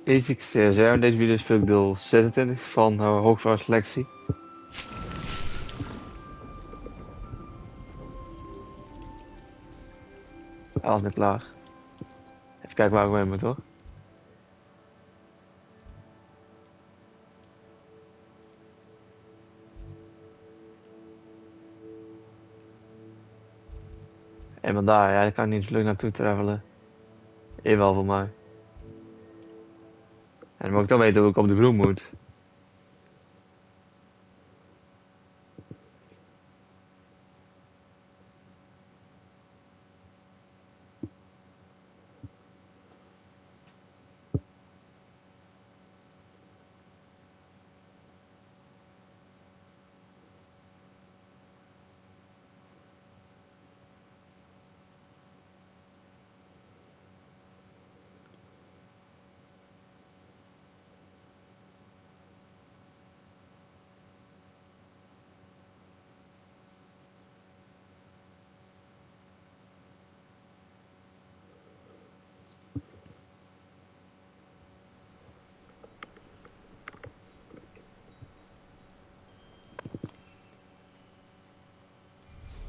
Ik zeer, in deze video speel ik deel 26 van Hogwarts Legacy. Alles net klaar. Even kijken waar ik mee moet hoor. En vandaar, ja, daar kan ik niet leuk naartoe travelen. Jawel voor mij. En dan moet ik dan weten hoe ik op de groen moet.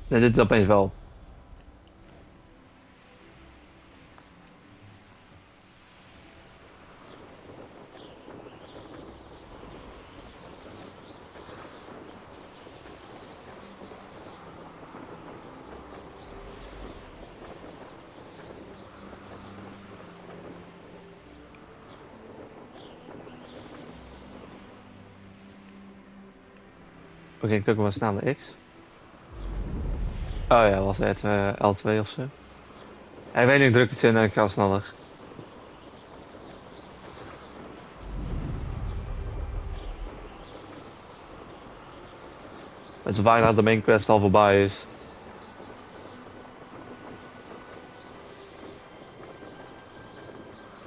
Nee, dit is opeens wel. Oké, ik kijk maar sneller X. Oh ja, was het L2 of zo. Hij weet niet, ik druk het in en ik ga sneller. Het is bijna dat de main quest al voorbij is.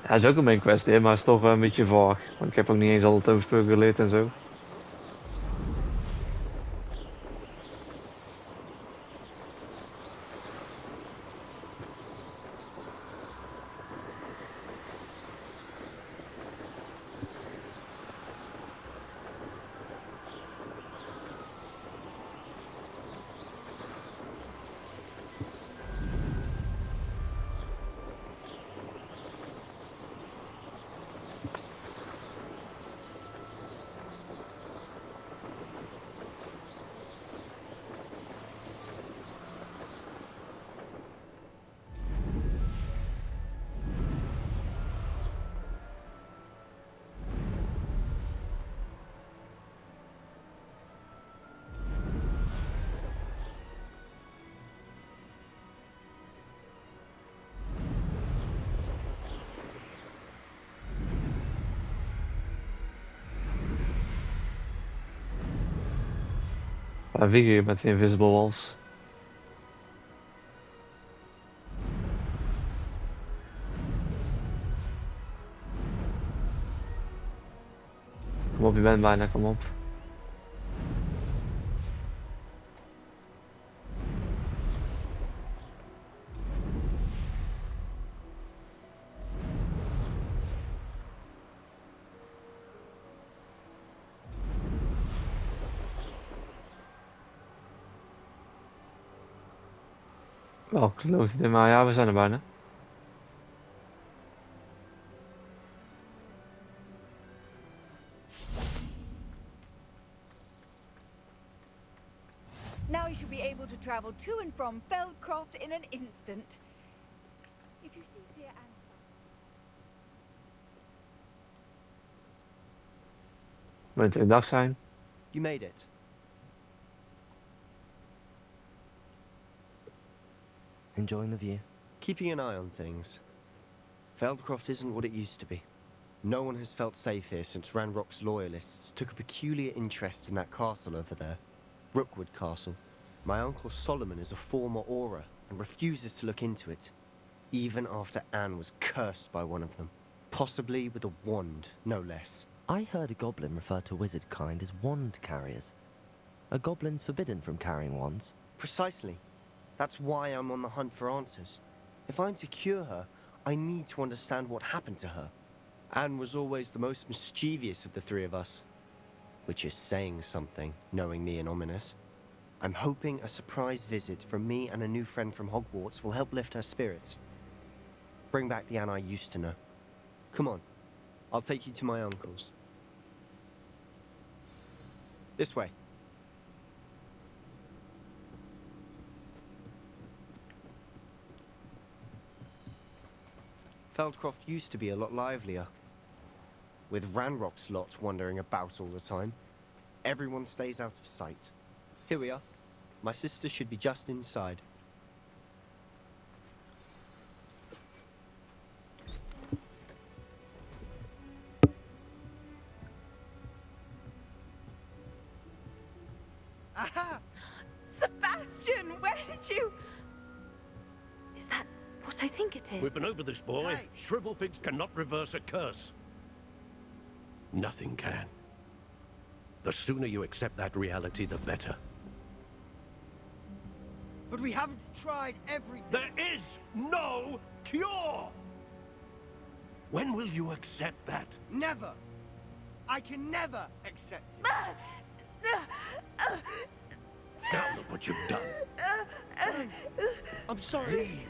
Hij is ook een main quest in, maar is toch wel een beetje vaag. Want ik heb ook niet eens al het overspel geleerd en zo. Waar vlieg je met de invisible walls? Kom op, je bent bijna, kom op. Wel close dit, maar ja, we zijn er bijna. Now you should be able to travel to and from Feldcroft in an instant. If you think dear Anne... Moet een dag zijn. You made it. Enjoying the view? Keeping an eye on things. Feldcroft isn't what it used to be. No one has felt safe here since Ranrock's loyalists took a peculiar interest in that castle over there. Rookwood Castle. My uncle Solomon is a former Auror and refuses to look into it, even after Anne was cursed by one of them. Possibly with a wand, no less. I heard a goblin refer to wizard kind as wand carriers. Are goblins forbidden from carrying wands? Precisely. That's why I'm on the hunt for answers. If I'm to cure her, I need to understand what happened to her. Anne was always the most mischievous of the three of us. Which is saying something, knowing me and Ominous. I'm hoping a surprise visit from me and a new friend from Hogwarts will help lift her spirits. Bring back the Anne I used to know. Come on, I'll take you to my uncle's. This way. Feldcroft used to be a lot livelier. With Ranrock's lot wandering about all the time, everyone stays out of sight. Here we are. My sister should be just inside. Aha! Sebastian, where did you... Is that what I think it is? We've been over this, boy. Hey. Shrivelfigs cannot reverse a curse. Nothing can. The sooner you accept that reality, the better. But we haven't tried everything. There is no cure! When will you accept that? Never! I can never accept it. Now look what you've done. I'm sorry.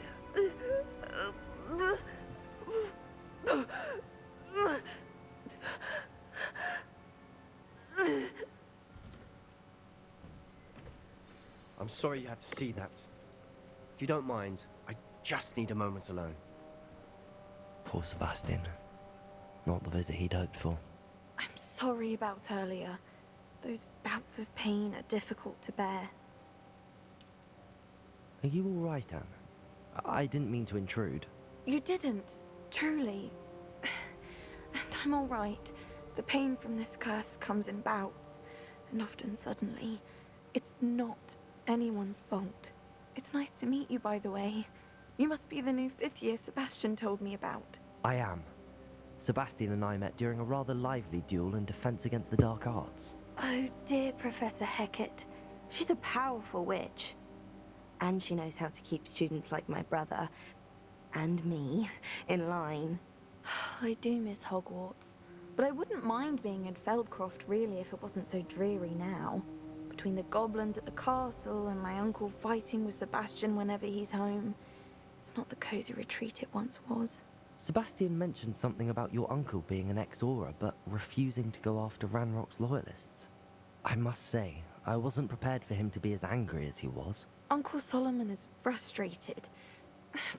I'm sorry you had to see that. If you don't mind, I just need a moment alone. Poor Sebastian. Not the visit he'd hoped for. I'm sorry about earlier. Those bouts of pain are difficult to bear. Are you all right, Anne? I didn't mean to intrude. You didn't, truly. And I'm all right. The pain from this curse comes in bouts, and often suddenly. It's not anyone's fault. It's nice to meet you, by the way. You must be the new 5th year Sebastian told me about. I am. Sebastian and I met during a rather lively duel in defense against the dark arts. Oh, dear Professor Hecat. She's a powerful witch. And she knows how to keep students like my brother, and me, in line. I do miss Hogwarts, but I wouldn't mind being in Feldcroft really if it wasn't so dreary now. Between the goblins at the castle and my uncle fighting with Sebastian whenever he's home, it's not the cozy retreat it once was. Sebastian mentioned something about your uncle being an ex-Auror, but refusing to go after Ranrock's loyalists. I must say, I wasn't prepared for him to be as angry as he was. Uncle Solomon is frustrated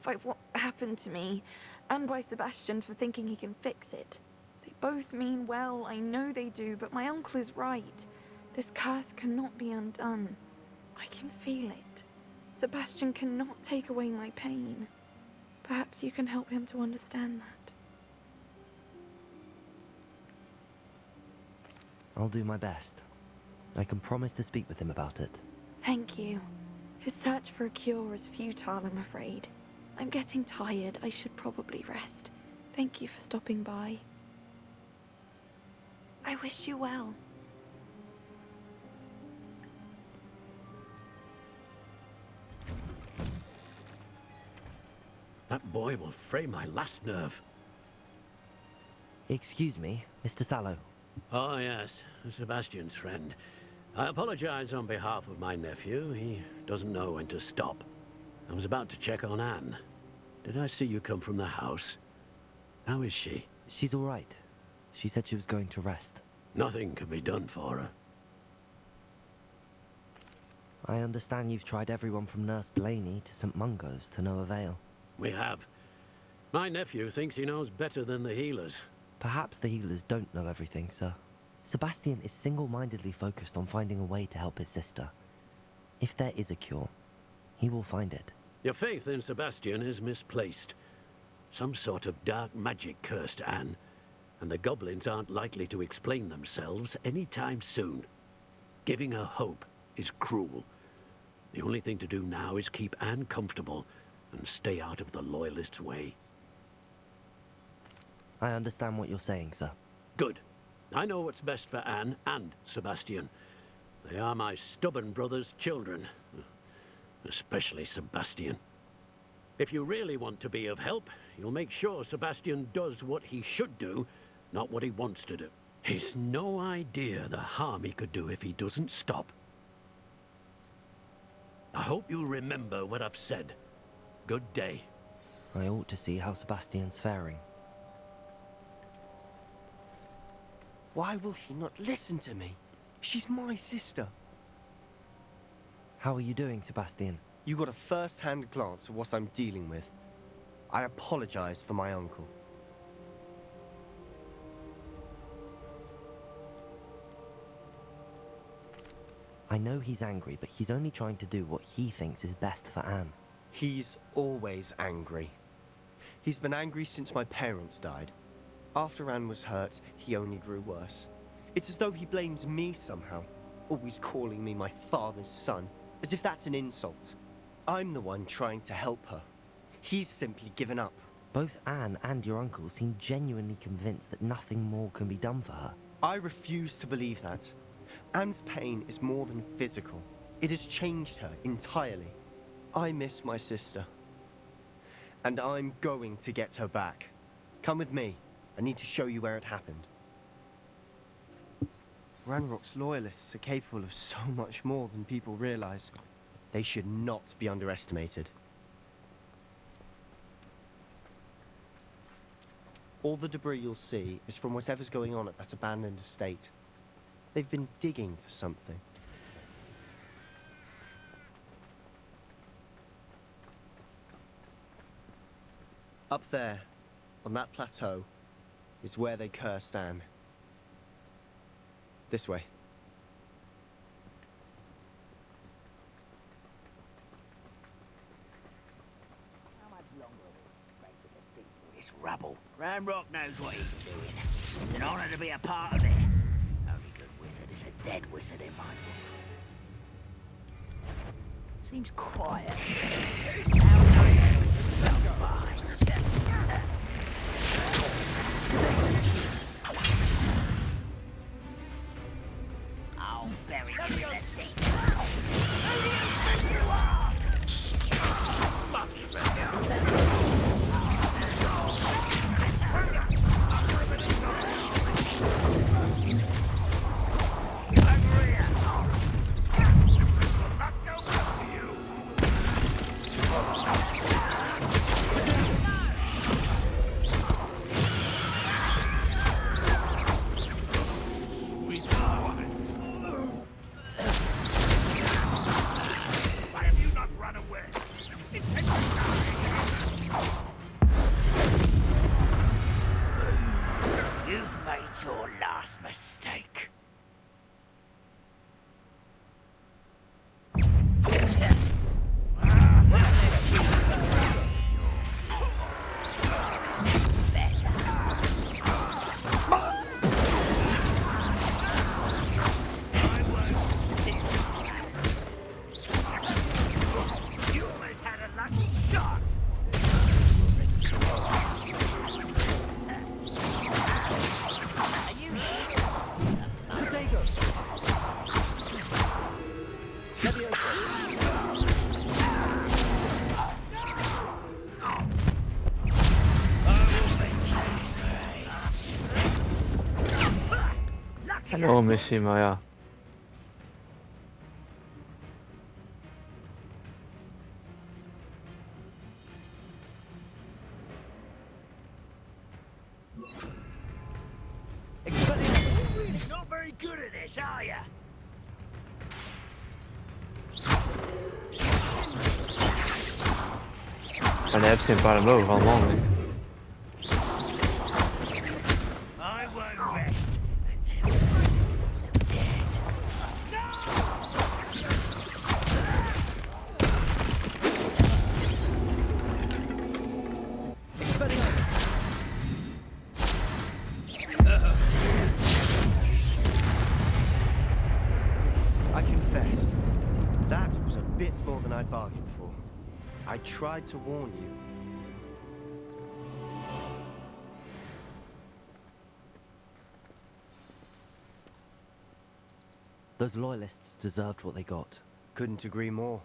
by what happened to me, and by Sebastian for thinking he can fix it. They both mean well, I know they do, but my uncle is right. This curse cannot be undone. I can feel it. Sebastian cannot take away my pain. Perhaps you can help him to understand that. I'll do my best. I can promise to speak with him about it. Thank you. His search for a cure is futile, I'm afraid. I'm getting tired. I should probably rest. Thank you for stopping by. I wish you well. That boy will fray my last nerve. Excuse me, Mr. Sallow. Oh, yes, Sebastian's friend. I apologize on behalf of my nephew. He doesn't know when to stop. I was about to check on Anne. Did I see you come from the house? How is she? She's all right. She said she was going to rest. Nothing can be done for her. I understand you've tried everyone from Nurse Blaney to St. Mungo's to no avail. We have. My nephew thinks he knows better than the healers. Perhaps the healers don't know everything, sir. Sebastian is single-mindedly focused on finding a way to help his sister. If there is a cure, he will find it. Your faith in Sebastian is misplaced. Some sort of dark magic cursed Anne, and the goblins aren't likely to explain themselves anytime soon. Giving her hope is cruel. The only thing to do now is keep Anne comfortable and stay out of the Loyalists' way. I understand what you're saying, sir. Good. I know what's best for Anne and Sebastian. They are my stubborn brother's children. Especially Sebastian. If you really want to be of help, You'll make sure Sebastian does what he should do, not what he wants to do. He's no idea the harm he could do if he doesn't stop. I hope you'll remember what I've said. Good day. I ought to see how Sebastian's faring. Why will he not listen to me? She's my sister. How are you doing, Sebastian? You got a first-hand glance at what I'm dealing with. I apologize for my uncle. I know he's angry, but he's only trying to do what he thinks is best for Anne. He's always angry. He's been angry since my parents died. After Anne was hurt, he only grew worse. It's as though he blames me somehow, always calling me my father's son, as if that's an insult. I'm the one trying to help her. He's simply given up. Both Anne and your uncle seem genuinely convinced that nothing more can be done for her. I refuse to believe that. Anne's pain is more than physical. It has changed her entirely. I miss my sister. And I'm going to get her back. Come with me. I need to show you where it happened. Ranrock's loyalists are capable of so much more than people realize. They should not be underestimated. All the debris you'll see is from whatever's going on at that abandoned estate. They've been digging for something. Up there, on that plateau, is where they cursed Anne. This way. This rubble. Ranrock knows what he's doing. It's an honor to be a part of it. Only good wizard is a dead wizard in my book. Seems quiet. How nice so fine. I'll bury you in the deepest pit. You are! Much better. Your last mistake. Nog een missie, maar ja. Not very good at this, are you? En dan heb je een paar omhoog van landing. I won't rest until I'm dead. I confess, that was a bit more than I'd bargained for. I tried to warn you. Those loyalists deserved what they got. Couldn't agree more.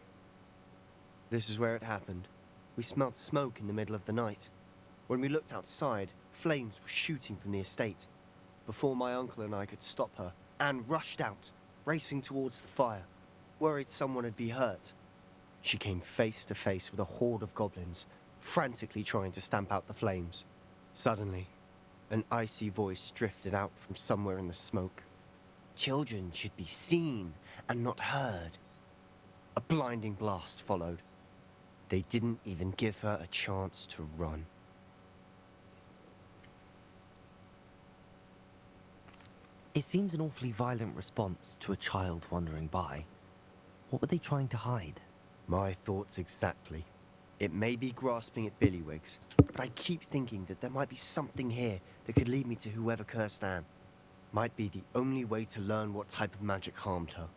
This is where it happened. We smelt smoke in the middle of the night. When we looked outside, flames were shooting from the estate. Before my uncle and I could stop her, Anne rushed out, racing towards the fire, worried someone had been hurt. She came face to face with a horde of goblins, frantically trying to stamp out the flames. Suddenly, an icy voice drifted out from somewhere in the smoke. Children should be seen and not heard. A blinding blast followed. They didn't even give her a chance to run. It seems an awfully violent response to a child wandering by. What were they trying to hide? My thoughts exactly. It may be grasping at billywhigs, but I keep thinking that there might be something here that could lead me to whoever cursed Anne. Might be the only way to learn what type of magic harmed her,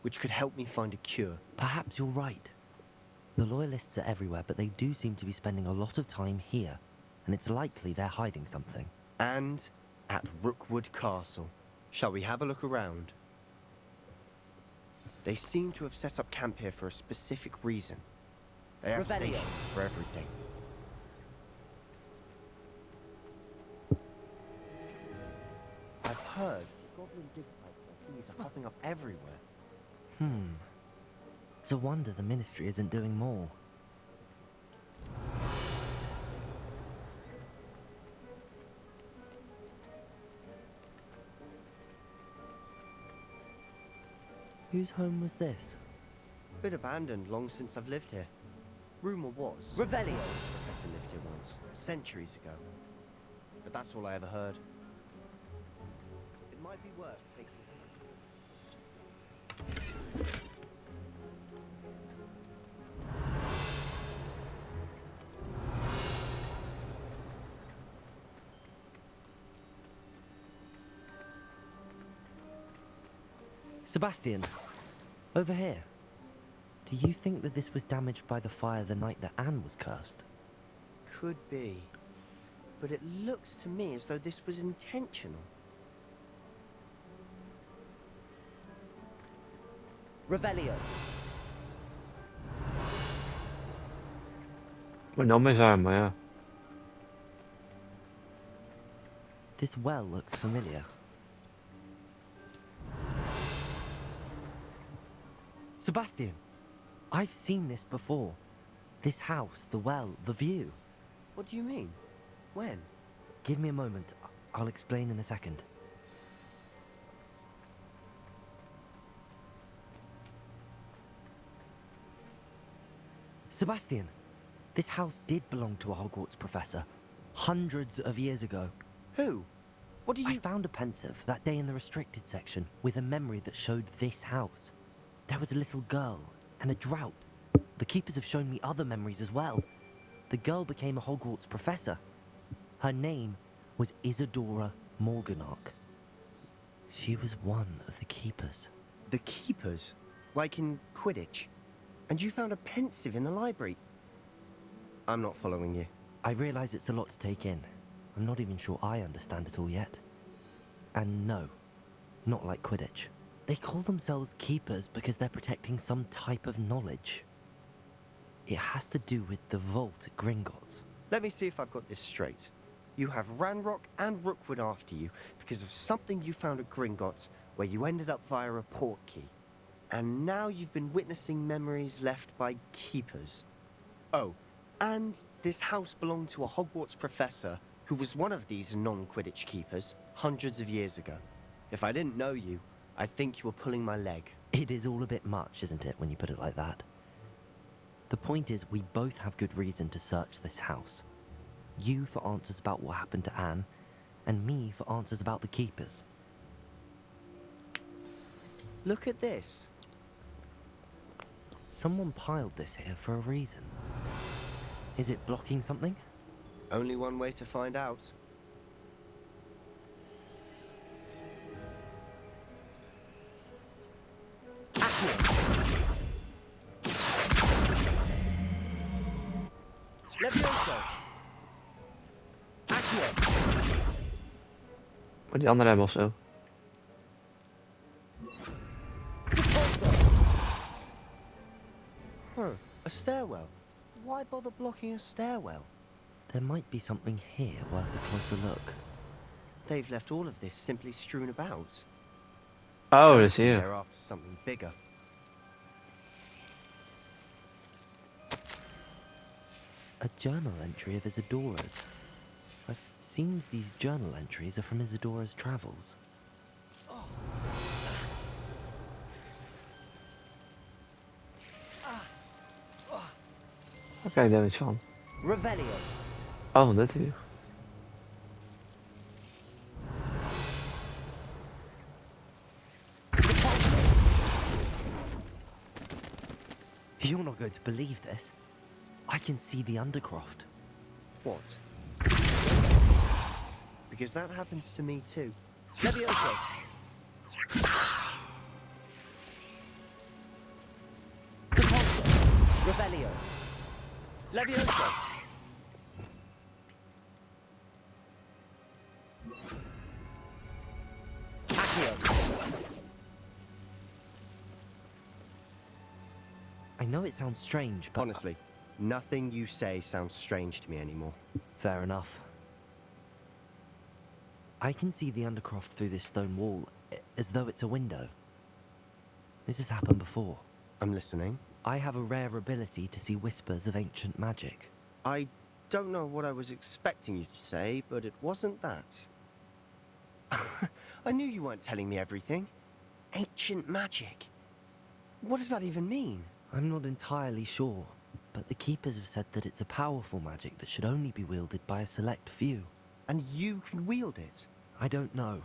which could help me find a cure. Perhaps you're right. The Loyalists are everywhere, but they do seem to be spending a lot of time here, and it's likely they're hiding something. And at Rookwood Castle. Shall we have a look around? They seem to have set up camp here for a specific reason. They have stations for everything. I've heard goblin digpipes are popping up everywhere. It's a wonder the Ministry isn't doing more. Whose home was this? Been abandoned long since I've lived here. Rumour was Revelio. the Professor lived here once, centuries ago. But that's all I ever heard. It might be worth taking. Sebastian, over here. Do you think that this was damaged by the fire the night that Anne was cursed? Could be. But it looks to me as though this was intentional. Revelio. Moet nou mee zijn, maar ja. This well looks familiar. Sebastian, I've seen this before. This house, the well, the view. What do you mean? When? Give me a moment. I'll explain in a second. Sebastian, this house did belong to a Hogwarts professor, hundreds of years ago. Who? What do you... I found a pensive that day in the restricted section with a memory that showed this house. There was a little girl and a drought. The keepers have shown me other memories as well. The girl became a Hogwarts professor. Her name was Isadora Morganach. She was one of the keepers. The keepers? Like in Quidditch? And you found a pensive in the library? I'm not following you. I realize it's a lot to take in. I'm not even sure I understand it all yet. And no, not like Quidditch. They call themselves keepers because they're protecting some type of knowledge. It has to do with the vault at Gringotts. Let me see if I've got this straight. You have Ranrock and Rookwood after you because of something you found at Gringotts where you ended up via a portkey. And now you've been witnessing memories left by keepers. Oh, and this house belonged to a Hogwarts professor who was one of these non-Quidditch keepers hundreds of years ago. If I didn't know you, I think you were pulling my leg. It is all a bit much, isn't it, when you put it like that? The point is, we both have good reason to search this house. You for answers about what happened to Anne, and me for answers about the keepers. Look at this. Someone piled this here for a reason. Is it blocking something? Only one way to find out. Levioso! Accio! Maar die andere hebben of zo. Huh, a stairwell. Why bother blocking a stairwell? There might be something here worth a closer look. They've left all of this simply strewn about. Oh, Tells dat is me hier. they're after something bigger. A journal entry of Isadora's. It seems these journal entries are from Isadora's travels. Waar krijg ik damage van? Revelio. Oh, dit hier. You're not going to believe this. I can see the Undercroft. What? Because that happens to me too. Levioso! Repulsor! Revelio! Levioso! Accio! I know it sounds strange, but... Honestly, nothing you say sounds strange to me anymore. Fair enough. I can see the Undercroft through this stone wall, as though it's a window. This has happened before. I'm listening. I have a rare ability to see whispers of ancient magic. I don't know what I was expecting you to say, but it wasn't that. I knew you weren't telling me everything. Ancient magic. What does that even mean? I'm not entirely sure, but the Keepers have said that it's a powerful magic that should only be wielded by a select few. And you can wield it? I don't know,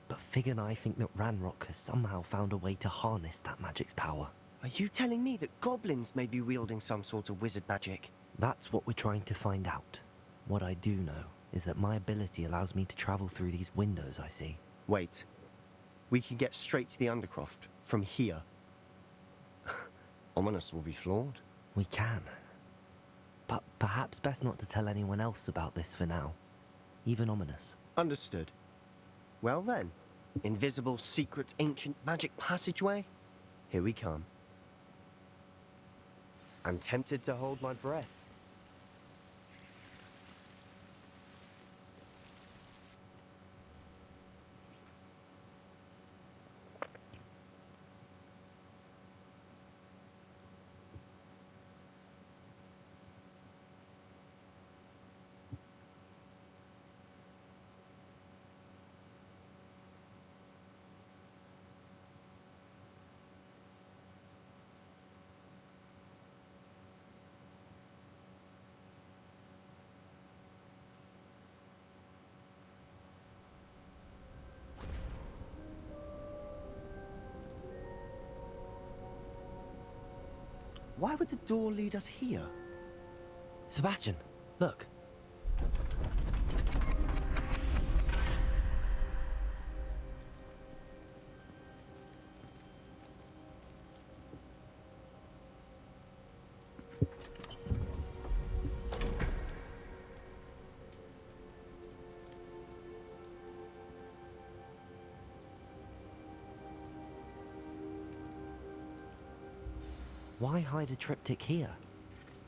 but Fig and I think that Ranrock has somehow found a way to harness that magic's power. Are you telling me that goblins may be wielding some sort of wizard magic? That's what we're trying to find out. What I do know is that my ability allows me to travel through these windows I see. Wait. We can get straight to the Undercroft from here. Ominous will be flawed. We can. But perhaps best not to tell anyone else about this for now. Even Ominous. Understood. Well then, invisible, secret, ancient magic passageway? Here we come. I'm tempted to hold my breath. Why would the door lead us here? Sebastian, look. Why hide a triptych here?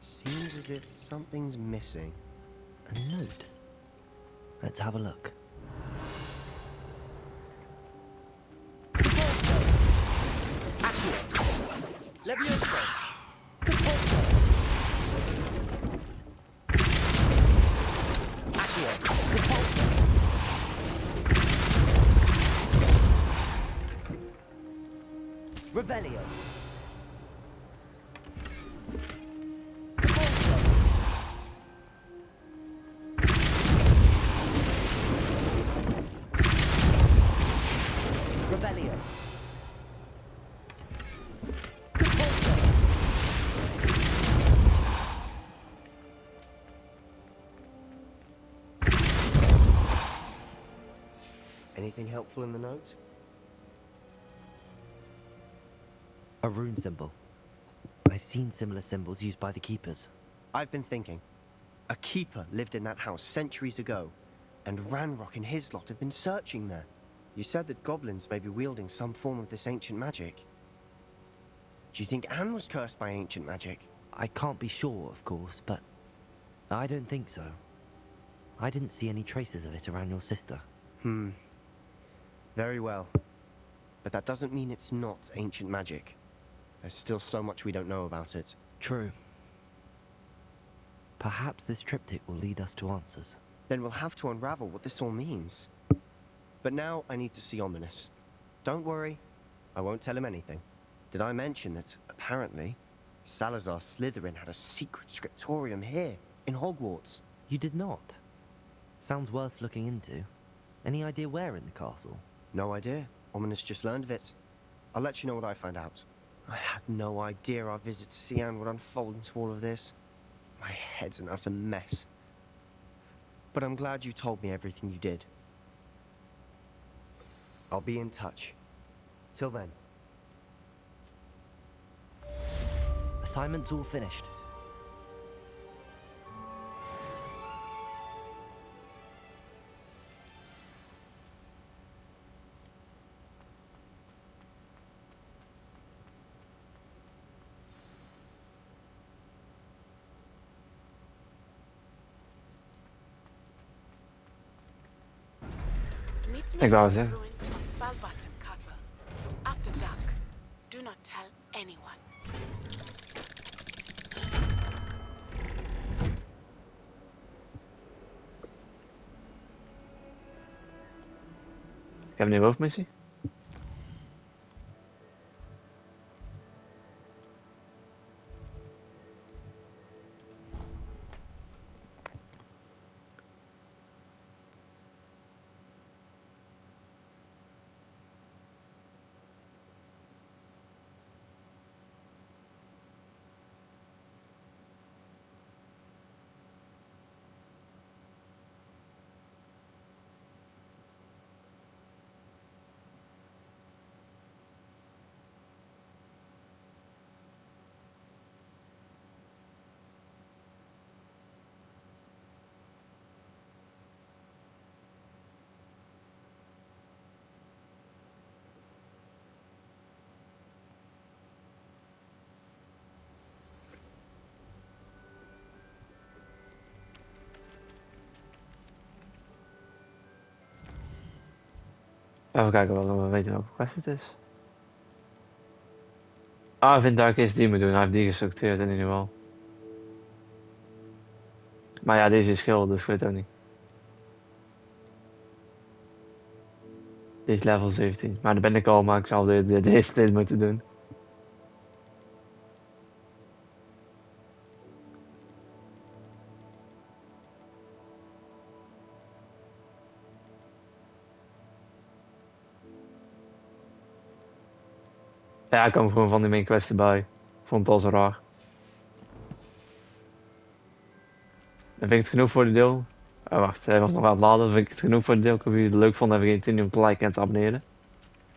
Seems as if something's missing. A note. Let's have a look. Levioso! Revelio. Revelio. Anything helpful in the note? A rune symbol. I've seen similar symbols used by the Keepers. I've been thinking. A keeper lived in that house centuries ago, and Ranrock and his lot have been searching there. You said that goblins may be wielding some form of this ancient magic. Do you think Anne was cursed by ancient magic? I can't be sure, of course, but I don't think so. I didn't see any traces of it around your sister. Very well. But that doesn't mean it's not ancient magic. There's still so much we don't know about it. True. Perhaps this triptych will lead us to answers. Then we'll have to unravel what this all means. But now I need to see Ominous. Don't worry, I won't tell him anything. Did I mention that, apparently, Salazar Slytherin had a secret scriptorium here, in Hogwarts? You did not? Sounds worth looking into. Any idea where in the castle? No idea. Ominous just learned of it. I'll let you know what I find out. I had no idea our visit to Cian would unfold into all of this. My head's an utter mess. But I'm glad you told me everything you did. I'll be in touch. Till then. Assignment's all finished. Meet me Ik wou in the zeggen. ruins of Falbatten Castle. After dark. Do not tell anyone. Ik heb een nieuwe hoofdmissie. Even kijken wat we weten welke quest het is. Ah, ik vind dat ik eerst die moet doen. Hij heeft die gestructureerd in ieder geval. Maar ja, deze is schil, dus ik weet het ook niet. Die is level 17. Maar daar ben ik al, maar ik zal deze moeten doen. Ja, ik kwam gewoon van die main quest erbij. Ik vond het al zo raar. Dan vind ik het genoeg voor de deel. Oh, wacht, hij was nog aan het laden. Dan vind ik het genoeg voor de deel. Ik heb jullie het leuk vonden. Even geen 10 om te liken en te abonneren.